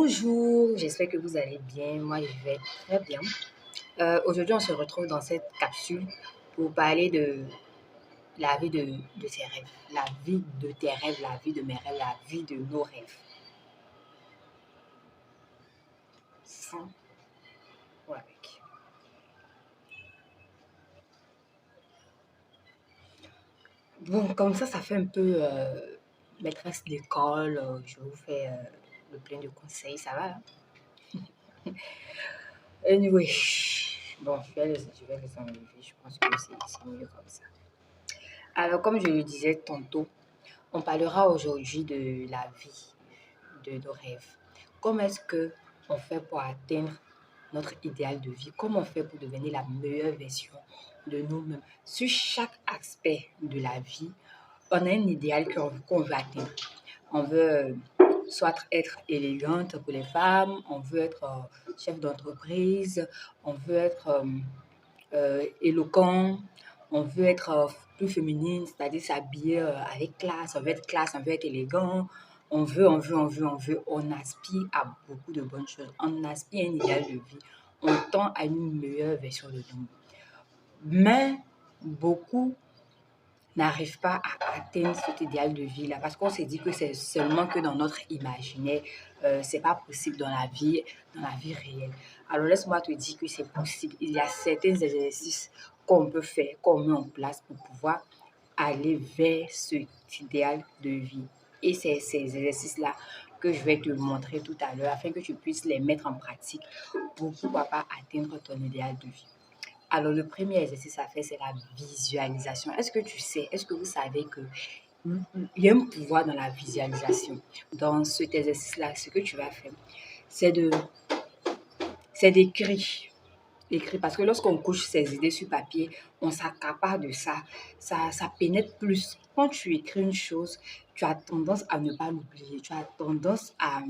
Bonjour, j'espère que vous allez bien. Moi, je vais très bien. Aujourd'hui, on se retrouve dans cette capsule pour parler de la vie de tes rêves. La vie de tes rêves, la vie de mes rêves, la vie de nos rêves. Sans ou avec. Bon, comme ça fait un peu maîtresse d'école. Je vous fais le plein de conseils, ça va, hein? Anyway, bon, je vais les enlever. Je pense que c'est mieux comme ça. Alors, comme je le disais tantôt, on parlera aujourd'hui de la vie, de nos rêves. Comment est-ce que on fait pour atteindre notre idéal de vie? Comment on fait pour devenir la meilleure version de nous-mêmes? Sur chaque aspect de la vie, on a un idéal qu'on veut atteindre. On veut soit être élégante pour les femmes, on veut être chef d'entreprise, on veut être éloquent, on veut être plus féminine, c'est-à-dire s'habiller avec classe, on veut être élégant, on aspire à beaucoup de bonnes choses, on aspire à un idéal de vie, on tend à une meilleure version de nous. Mais beaucoup n'arrivent pas à atteindre cet idéal de vie-là parce qu'on s'est dit que c'est seulement que dans notre imaginaire, c'est pas possible dans la vie réelle. Alors laisse-moi te dire que c'est possible. Il y a certains exercices qu'on peut faire, qu'on met en place pour pouvoir aller vers cet idéal de vie. Et c'est ces exercices-là que je vais te montrer tout à l'heure afin que tu puisses les mettre en pratique pour pouvoir pas atteindre ton idéal de vie. Alors, le premier exercice à faire, c'est la visualisation. Est-ce que vous savez que il y a un pouvoir dans la visualisation? Dans cet exercice-là, ce que tu vas faire, c'est de, c'est d'écrire. Écrire, parce que lorsqu'on couche ses idées sur papier, on s'accapare de ça. Ça pénètre plus. Quand tu écris une chose, tu as tendance à ne pas l'oublier. Tu as tendance à...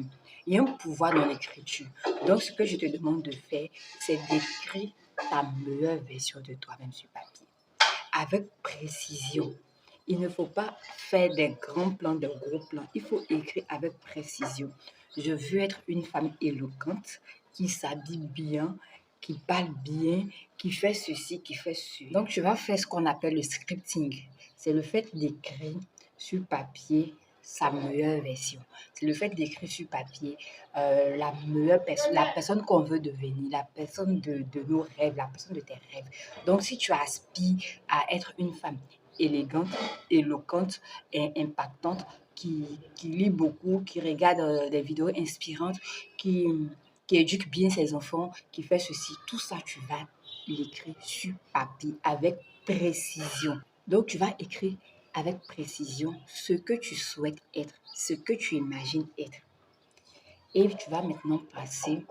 Il y a un pouvoir dans l'écriture. Donc, ce que je te demande de faire, c'est d'écrire ta meilleure version de toi-même sur papier. Avec précision. Il ne faut pas faire des grands plans, des gros plans. Il faut écrire avec précision. Je veux être une femme éloquente qui s'habille bien, qui parle bien, qui fait ceci, qui fait cela. Donc, tu vas faire ce qu'on appelle le scripting. C'est le fait d'écrire sur papier sa meilleure version. C'est le fait d'écrire sur papier la meilleure personne, la personne qu'on veut devenir, la personne de nos rêves, la personne de tes rêves. Donc, si tu aspires à être une femme élégante, éloquente et impactante, qui lit beaucoup, qui regarde des vidéos inspirantes, qui, qui éduque bien ses enfants, qui fait ceci, tout ça, tu vas l'écrire sur papier avec précision. Donc, tu vas écrire avec précision ce que tu souhaites être, ce que tu imagines être. Et tu vas maintenant passer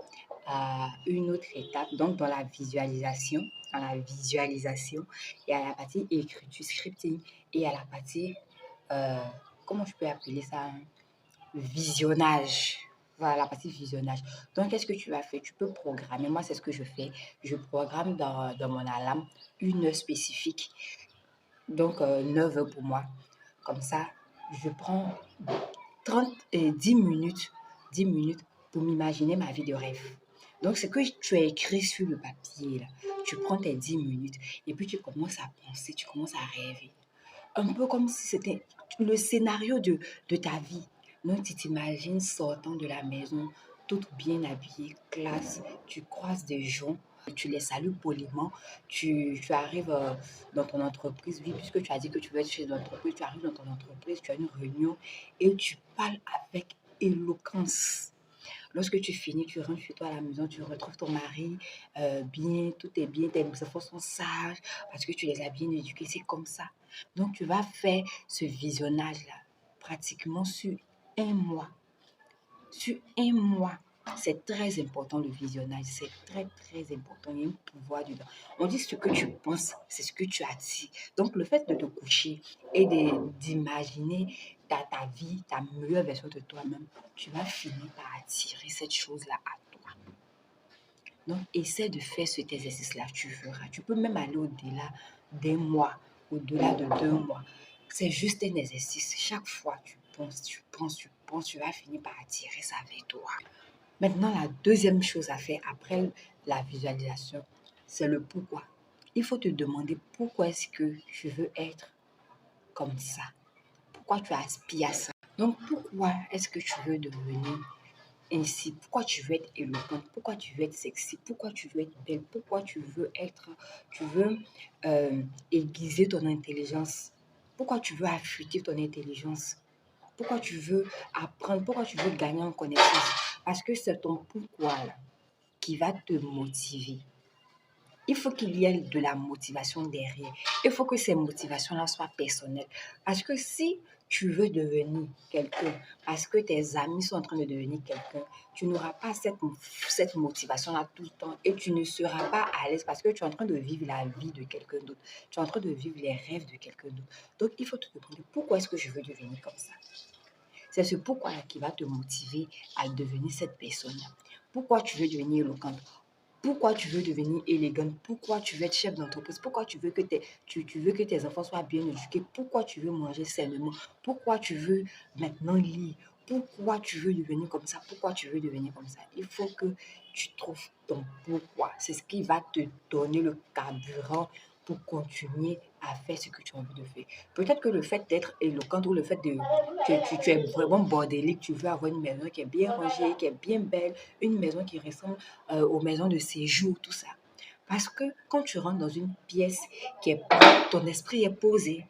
à une autre étape, donc dans la visualisation. Dans la visualisation, il y a la partie écriture, scripting, et il y a la partie, euh, comment je peux appeler ça, hein? Visionnage. Voilà, la partie visionnage. Donc, qu'est-ce que tu vas faire? Tu peux programmer. Moi, c'est ce que je fais. Je programme dans mon alarme une heure spécifique. Donc, 9 heures pour moi. Comme ça, je prends 30 et 10 minutes pour m'imaginer ma vie de rêve. Donc, ce que tu as écrit sur le papier, là, tu prends tes 10 minutes et puis tu commences à penser, tu commences à rêver. Un peu comme si c'était le scénario de ta vie. Donc, tu t'imagines sortant de la maison, toute bien habillée, classe, tu croises des gens, tu les salues poliment, tu arrives dans ton entreprise, oui, puisque tu as dit que tu veux être chez l'entreprise, tu arrives dans ton entreprise, tu as une réunion et tu parles avec éloquence. Lorsque tu finis, tu rentres chez toi à la maison, tu retrouves ton mari bien, tout est bien, tes enfants sont sages parce que tu les as bien éduqués, c'est comme ça. Donc, tu vas faire ce visionnage-là pratiquement sur un mois. Sur un mois. C'est très important le visionnage, c'est très très important, il y a un pouvoir dedans. On dit ce que tu penses, c'est ce que tu attires. Donc le fait de te coucher et d'imaginer ta vie, ta meilleure version de toi-même, tu vas finir par attirer cette chose-là à toi. Donc essaie de faire cet exercice-là, tu verras. Tu peux même aller au-delà d'un mois, au-delà de 2 mois. C'est juste un exercice. Chaque fois tu penses, tu vas finir par attirer ça vers toi. Maintenant, la deuxième chose à faire après la visualisation, c'est le pourquoi. Il faut te demander pourquoi est-ce que tu veux être comme ça. Pourquoi tu aspires à ça. Donc, pourquoi est-ce que tu veux devenir ainsi? Pourquoi tu veux être éloquente? Pourquoi tu veux être sexy? Pourquoi tu veux être belle? Pourquoi tu veux aiguiser ton intelligence? Pourquoi tu veux affûter ton intelligence? Pourquoi tu veux apprendre? Pourquoi tu veux gagner en connaissance? Parce que c'est ton pourquoi là, qui va te motiver. Il faut qu'il y ait de la motivation derrière. Il faut que ces motivations-là soient personnelles. Parce que si tu veux devenir quelqu'un, parce que tes amis sont en train de devenir quelqu'un, tu n'auras pas cette motivation-là tout le temps et tu ne seras pas à l'aise parce que tu es en train de vivre la vie de quelqu'un d'autre. Tu es en train de vivre les rêves de quelqu'un d'autre. Donc, il faut te demander pourquoi est-ce que je veux devenir comme ça. C'est ce pourquoi-là qui va te motiver à devenir cette personne-là. Pourquoi tu veux devenir éloquente? Pourquoi tu veux devenir élégante? Pourquoi tu veux être chef d'entreprise? Pourquoi tu veux que tes enfants soient bien éduqués? Pourquoi tu veux manger sainement? Pourquoi tu veux maintenant lire? Pourquoi tu veux devenir comme ça? Pourquoi tu veux devenir comme ça? Il faut que tu trouves ton pourquoi. C'est ce qui va te donner le carburant pour continuer à faire ce que tu as envie de faire. Peut-être que le fait d'être éloquente ou le fait que tu es vraiment bordélique, tu veux avoir une maison qui est bien rangée, qui est bien belle, une maison qui ressemble aux maisons de séjour, tout ça. Parce que quand tu rentres dans une pièce qui est propre, ton esprit est posé,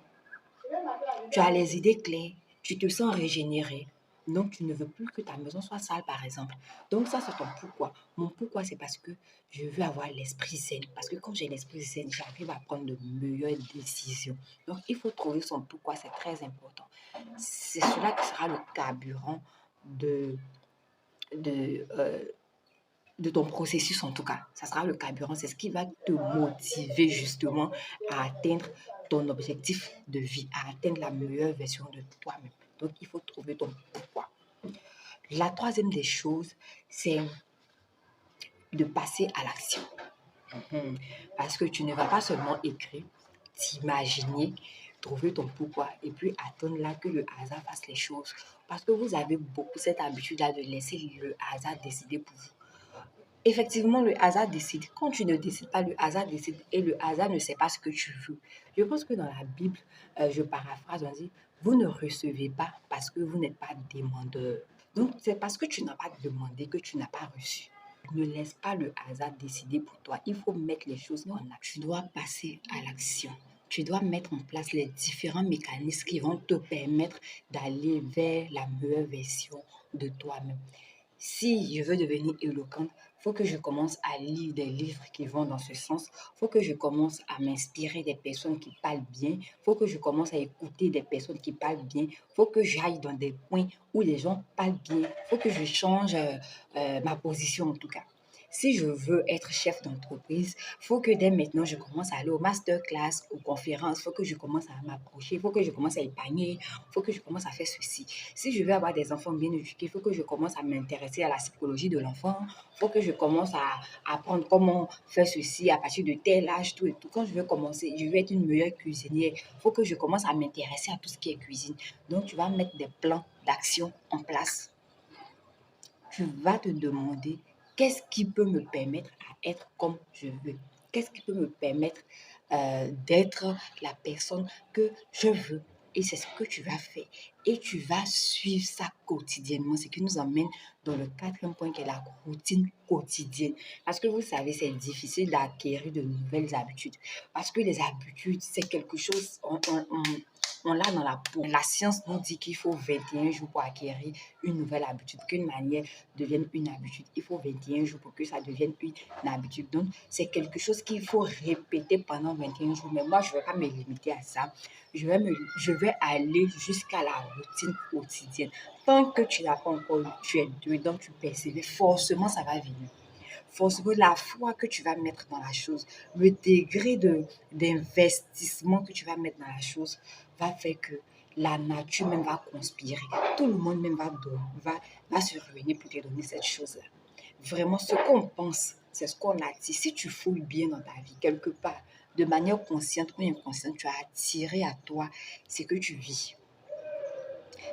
tu as les idées claires, tu te sens régénéré. Donc, tu ne veux plus que ta maison soit sale, par exemple. Donc, ça, c'est ton pourquoi. Mon pourquoi, c'est parce que je veux avoir l'esprit zen. Parce que quand j'ai l'esprit zen, j'arrive à prendre de meilleures décisions. Donc, il faut trouver son pourquoi, c'est très important. C'est cela qui sera le carburant de, de, euh, de ton processus en tout cas. Ça sera le carburant, c'est ce qui va te motiver justement à atteindre ton objectif de vie, à atteindre la meilleure version de toi-même. Donc, il faut trouver ton pourquoi. La troisième des choses, c'est de passer à l'action. Parce que tu ne vas pas seulement écrire, t'imaginer, trouver ton pourquoi et puis attendre là que le hasard fasse les choses. Parce que vous avez beaucoup cette habitude-là de laisser le hasard décider pour vous. Effectivement, le hasard décide. Quand tu ne décides pas, le hasard décide et le hasard ne sait pas ce que tu veux. Je pense que dans la Bible, je paraphrase, on dit, vous ne recevez pas parce que vous n'êtes pas demandeur. Donc, c'est parce que tu n'as pas demandé que tu n'as pas reçu. Ne laisse pas le hasard décider pour toi. Il faut mettre les choses en action. Tu dois passer à l'action. Tu dois mettre en place les différents mécanismes qui vont te permettre d'aller vers la meilleure version de toi-même. Si je veux devenir éloquente, il faut que je commence à lire des livres qui vont dans ce sens. Il faut que je commence à m'inspirer des personnes qui parlent bien. Il faut que je commence à écouter des personnes qui parlent bien. Il faut que j'aille dans des coins où les gens parlent bien. Il faut que je change ma position en tout cas. Si je veux être chef d'entreprise, il faut que dès maintenant, je commence à aller aux masterclass, aux conférences. Il faut que je commence à m'approcher. Il faut que je commence à épargner. Il faut que je commence à faire ceci. Si je veux avoir des enfants bien éduqués, il faut que je commence à m'intéresser à la psychologie de l'enfant. Il faut que je commence à apprendre comment faire ceci à partir de tel âge, tout et tout. Quand je veux commencer, je veux être une meilleure cuisinière. Il faut que je commence à m'intéresser à tout ce qui est cuisine. Donc, tu vas mettre des plans d'action en place. Tu vas te demander qu'est-ce qui peut me permettre à être comme je veux. Qu'est-ce qui peut me permettre d'être la personne que je veux. Et c'est ce que tu vas faire. Et tu vas suivre ça quotidiennement. Ce qui nous emmène dans le quatrième point qui est la routine quotidienne. Parce que vous savez, c'est difficile d'acquérir de nouvelles habitudes. Parce que les habitudes, c'est quelque chose, on l'a dans la peau. La science nous dit qu'il faut 21 jours pour acquérir une nouvelle habitude, qu'une manière devienne une habitude. Il faut 21 jours pour que ça devienne une habitude. Donc, c'est quelque chose qu'il faut répéter pendant 21 jours. Mais moi, je ne vais pas me limiter à ça. Je vais aller jusqu'à la routine quotidienne. Tant que tu n'as pas encore, tu es dedans, tu persévères, forcément, ça va venir. Forcément, la foi que tu vas mettre dans la chose, le degré d'investissement que tu vas mettre dans la chose va faire que la nature même va conspirer. Tout le monde même va se réunir pour te donner cette chose-là. Vraiment, ce qu'on pense, c'est ce qu'on attire. Si tu fouilles bien dans ta vie, quelque part, de manière consciente ou inconsciente, tu as attiré à toi ce que tu vis.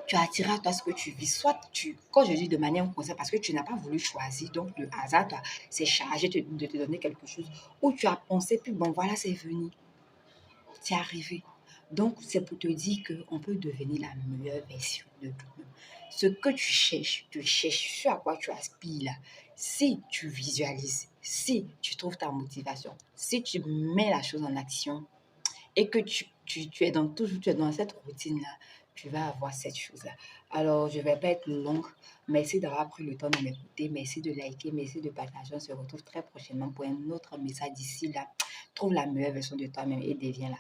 tu attireras à toi ce que tu vis. Soit quand je dis de manière consciente, parce que tu n'as pas voulu choisir, donc le hasard, toi, c'est chargé de te donner quelque chose, ou tu as pensé, puis bon, voilà, c'est venu, c'est arrivé. Donc, c'est pour te dire qu'on peut devenir la meilleure version de nous-mêmes. Ce que tu cherches, ce à quoi tu aspires là, si tu visualises, si tu trouves ta motivation, si tu mets la chose en action, et que tu es toujours tu es dans cette routine-là, tu vas avoir cette chose-là. Alors, je ne vais pas être longue. Merci d'avoir pris le temps de m'écouter. Merci de liker, merci de partager. On se retrouve très prochainement pour un autre message. D'ici là, trouve la meilleure version de toi-même et deviens là.